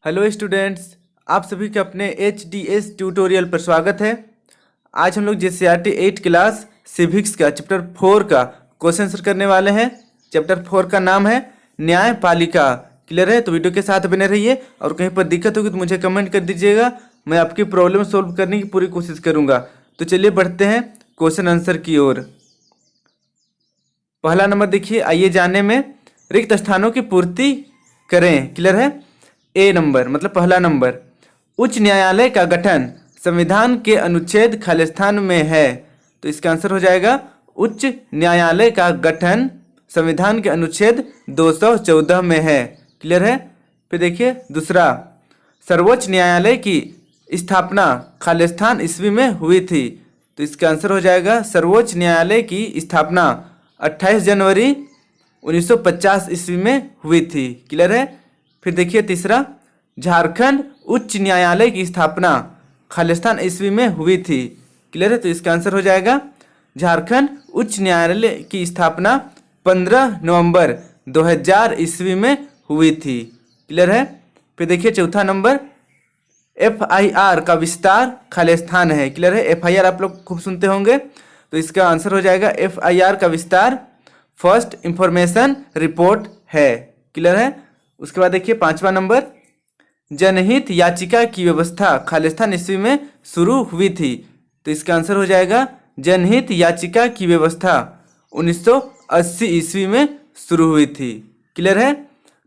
Hello students, आप सभी के अपने HDS ट्यूटोरियल पर स्वागत है। आज हम लोग JCRT 8 क्लास सिविक्स का चैप्टर 4 का क्वेश्चन आंसर करने वाले हैं। चैप्टर 4 का नाम है न्यायपालिका। क्लियर है? तो वीडियो के साथ बने रहिए और कहीं पर दिक्कत होगी तो मुझे कमेंट कर दीजिएगा। मैं आपकी प्रॉब्लम सोल्व करने की पूरी कोशिश करूँगा। तो चलिए बढ़ते हैं क्वेश्चन आंसर की ओर। पहला नंबर देखिए, आइए जानने में रिक्त स्थानों की पूर्ति करें। क्लियर है? ए नंबर मतलब पहला नंबर, उच्च न्यायालय का गठन संविधान के अनुच्छेद खालिस्तान में है। तो इसका आंसर हो जाएगा उच्च न्यायालय का गठन संविधान के अनुच्छेद 214 में है। क्लियर है? फिर देखिए दूसरा, सर्वोच्च न्यायालय की स्थापना खालिस्तान ईस्वी में हुई थी। तो इसका आंसर हो जाएगा सर्वोच्च न्यायालय की स्थापना 28 जनवरी 1950 ईस्वी में हुई थी। क्लियर है? फिर देखिए तीसरा, झारखंड उच्च न्यायालय की स्थापना खालिस्तान ईस्वी में हुई थी। क्लियर है? तो इसका आंसर हो जाएगा झारखंड उच्च न्यायालय की स्थापना 15 नवंबर 2000 ईस्वी में हुई थी। क्लियर है? फिर देखिए चौथा नंबर, FIR का विस्तार खालिस्तान है। क्लियर है? FIR आप लोग खूब सुनते होंगे, तो इसका आंसर हो जाएगा FIR का विस्तार फर्स्ट इंफॉर्मेशन रिपोर्ट है। क्लियर है? उसके बाद देखिए पांचवा नंबर, जनहित याचिका की व्यवस्था खालिस्तान ईस्वी में शुरू हुई थी। तो इसका आंसर हो जाएगा जनहित याचिका की व्यवस्था 1980 ईस्वी में शुरू हुई थी। क्लियर है?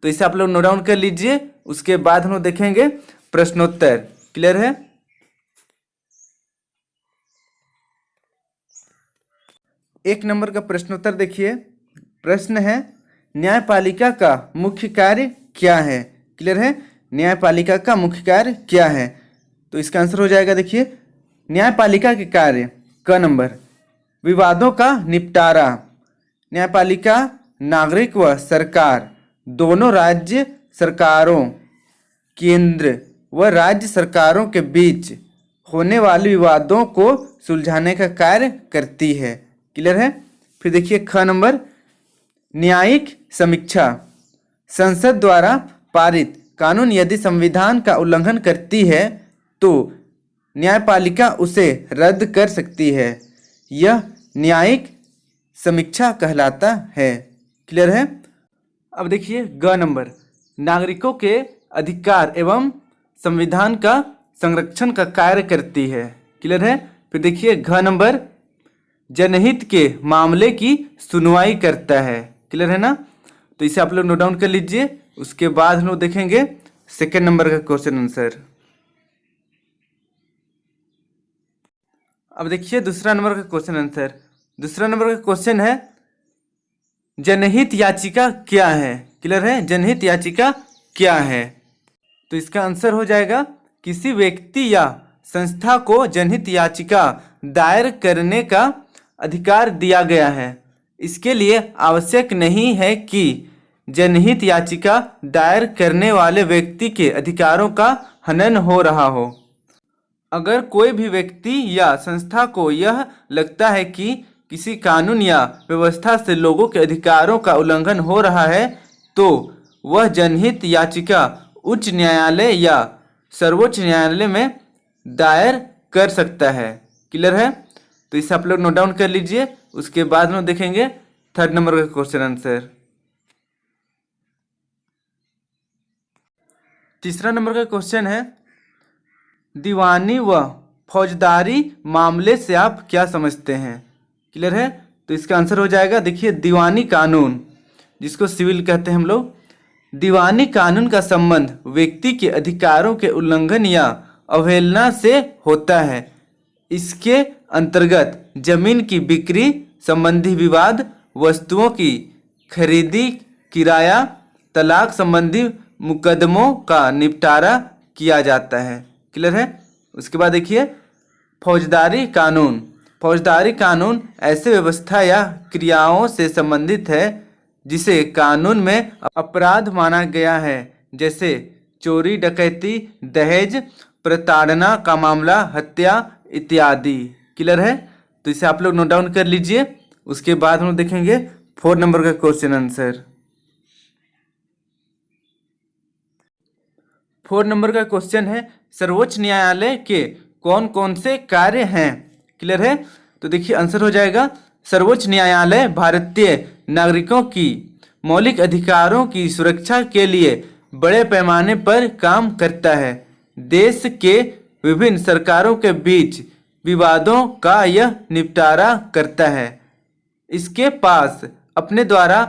तो इसे आप लोग नोट डाउन कर लीजिए। उसके बाद हम लोग देखेंगे प्रश्नोत्तर। क्लियर है? एक नंबर का प्रश्नोत्तर देखिए। प्रश्न है, न्यायपालिका का मुख्य कार्य क्या है? क्लियर है? न्यायपालिका का मुख्य कार्य क्या है? तो इसका आंसर हो जाएगा देखिए, न्यायपालिका के कार्य क नंबर, विवादों का निपटारा। न्यायपालिका नागरिक व सरकार दोनों राज्य सरकारों, केंद्र व राज्य सरकारों के बीच होने वाले विवादों को सुलझाने का कार्य करती है। क्लियर है? फिर देखिए ख नंबर, न्यायिक समीक्षा, संसद द्वारा पारित कानून यदि संविधान का उल्लंघन करती है तो न्यायपालिका उसे रद्द कर सकती है। यह न्यायिक समीक्षा कहलाता है। क्लियर है? अब देखिए ग नंबर, नागरिकों के अधिकार एवं संविधान का संरक्षण का कार्य करती है। क्लियर है? फिर देखिए घ नंबर, जनहित के मामले की सुनवाई करता है। क्लियर है ना? तो इसे आप लोग नोट डाउन कर लीजिए। उसके बाद हम लोग देखेंगे सेकेंड नंबर का क्वेश्चन आंसर। अब देखिए दूसरा नंबर का क्वेश्चन आंसर। दूसरा नंबर का क्वेश्चन है, जनहित याचिका क्या है? क्लियर है? जनहित याचिका क्या है? तो इसका आंसर हो जाएगा, किसी व्यक्ति या संस्था को जनहित याचिका दायर करने का अधिकार दिया गया है। इसके लिए आवश्यक नहीं है कि जनहित याचिका दायर करने वाले व्यक्ति के अधिकारों का हनन हो रहा हो। अगर कोई भी व्यक्ति या संस्था को यह लगता है कि किसी कानून या व्यवस्था से लोगों के अधिकारों का उल्लंघन हो रहा है तो वह जनहित याचिका उच्च न्यायालय या सर्वोच्च न्यायालय में दायर कर सकता है। क्लियर है? तो इसे आप लोग नोट डाउन कर लीजिए। उसके बाद हम देखेंगे थर्ड नंबर का क्वेश्चन आंसर। तीसरा नंबर का क्वेश्चन है, दीवानी व फौजदारी मामले से आप क्या समझते हैं? क्लियर है? तो इसका आंसर हो जाएगा देखिए, दीवानी कानून, जिसको सिविल कहते हैं हम लोग, दीवानी कानून का संबंध व्यक्ति के अधिकारों के उल्लंघन या अवहेलना से होता है। इसके अंतर्गत जमीन की बिक्री संबंधी विवाद, वस्तुओं की खरीदी, किराया, तलाक संबंधी मुकदमों का निपटारा किया जाता है। क्लियर है? उसके बाद देखिए फौजदारी कानून। फौजदारी कानून ऐसे व्यवस्था या क्रियाओं से संबंधित है जिसे कानून में अपराध माना गया है, जैसे चोरी, डकैती, दहेज, प्रताड़ना का मामला, हत्या इत्यादि। क्लियर है? तो इसे आप लोग नोट डाउन कर लीजिए। उसके बाद हम देखेंगे 4 नंबर का क्वेश्चन आंसर। 4 नंबर का क्वेश्चन है, सर्वोच्च न्यायालय के कौन कौन से कार्य हैं? क्लियर है? तो देखिए आंसर हो जाएगा, सर्वोच्च न्यायालय भारतीय नागरिकों की मौलिक अधिकारों की सुरक्षा के लिए बड़े पैमाने पर काम करता है। देश के विभिन्न सरकारों के बीच विवादों का यह निपटारा करता है। इसके पास अपने द्वारा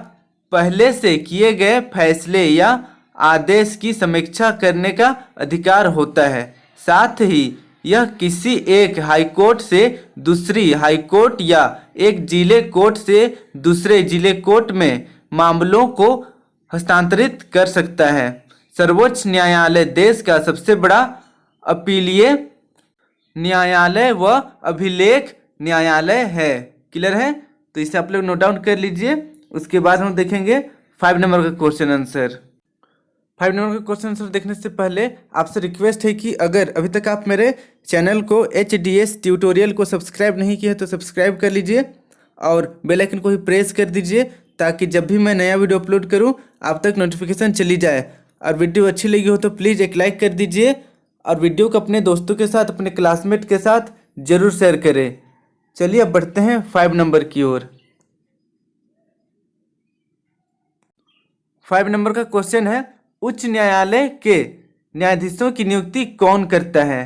पहले से किए गए फैसले या आदेश की समीक्षा करने का अधिकार होता है। साथ ही यह किसी एक हाईकोर्ट से दूसरी हाईकोर्ट या एक जिले कोर्ट से दूसरे जिले कोर्ट में मामलों को हस्तांतरित कर सकता है। सर्वोच्च न्यायालय देश का सबसे बड़ा अपीलीय न्यायालय व अभिलेख न्यायालय है। क्लियर है? तो इसे आप लोग नोट डाउन कर लीजिए। उसके बाद हम देखेंगे 5 नंबर का क्वेश्चन आंसर। 5 नंबर का क्वेश्चन आंसर देखने से पहले आपसे रिक्वेस्ट है कि अगर अभी तक आप मेरे चैनल को HDS ट्यूटोरियल को सब्सक्राइब नहीं किया है तो सब्सक्राइब कर लीजिए और बेल आइकन को भी प्रेस कर दीजिए, ताकि जब भी मैं नया वीडियो अपलोड करूं आप तक नोटिफिकेशन चली जाए। और वीडियो अच्छी लगी हो तो प्लीज़ एक लाइक कर दीजिए और वीडियो को अपने दोस्तों के साथ, अपने क्लासमेट के साथ ज़रूर शेयर करें। चलिए अब बढ़ते हैं 5 नंबर की ओर। 5 नंबर का क्वेश्चन है, उच्च न्यायालय के न्यायाधीशों की नियुक्ति कौन करता है?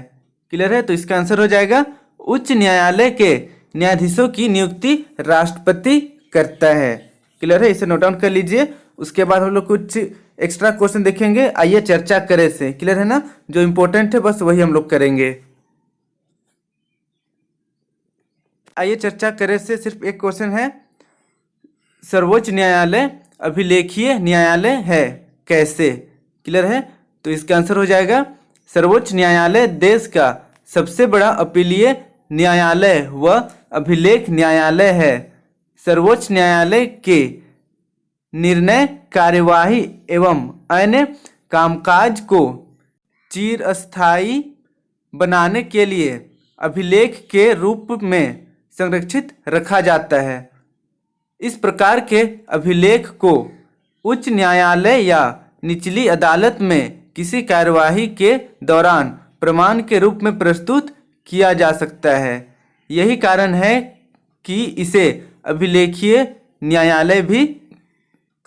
क्लियर है? तो इसका आंसर हो जाएगा, उच्च न्यायालय के न्यायाधीशों की नियुक्ति राष्ट्रपति करता है। क्लियर है? इसे नोट डाउन कर लीजिए। उसके बाद हम लोग कुछ एक्स्ट्रा क्वेश्चन देखेंगे। आइए चर्चा करें से। क्लियर है ना? जो इम्पोर्टेंट है बस वही हम लोग करेंगे। आइए चर्चा करें से सिर्फ एक क्वेश्चन है, सर्वोच्च न्यायालय अभिलेखीय न्यायालय है कैसे? क्लियर है? तो इसका आंसर हो जाएगा, सर्वोच्च न्यायालय देश का सबसे बड़ा अपीलीय न्यायालय व अभिलेख न्यायालय है। सर्वोच्च न्यायालय के निर्णय, कार्यवाही एवं अन्य कामकाज को चिरस्थायी बनाने के लिए अभिलेख के रूप में संरक्षित रखा जाता है। इस प्रकार के अभिलेख को उच्च न्यायालय या निचली अदालत में किसी कार्यवाही के दौरान प्रमाण के रूप में प्रस्तुत किया जा सकता है। यही कारण है कि इसे अभिलेखीय न्यायालय भी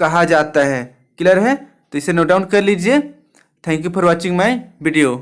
कहा जाता है। क्लियर है? तो इसे नोट डाउन कर लीजिए। Thank you for watching my video.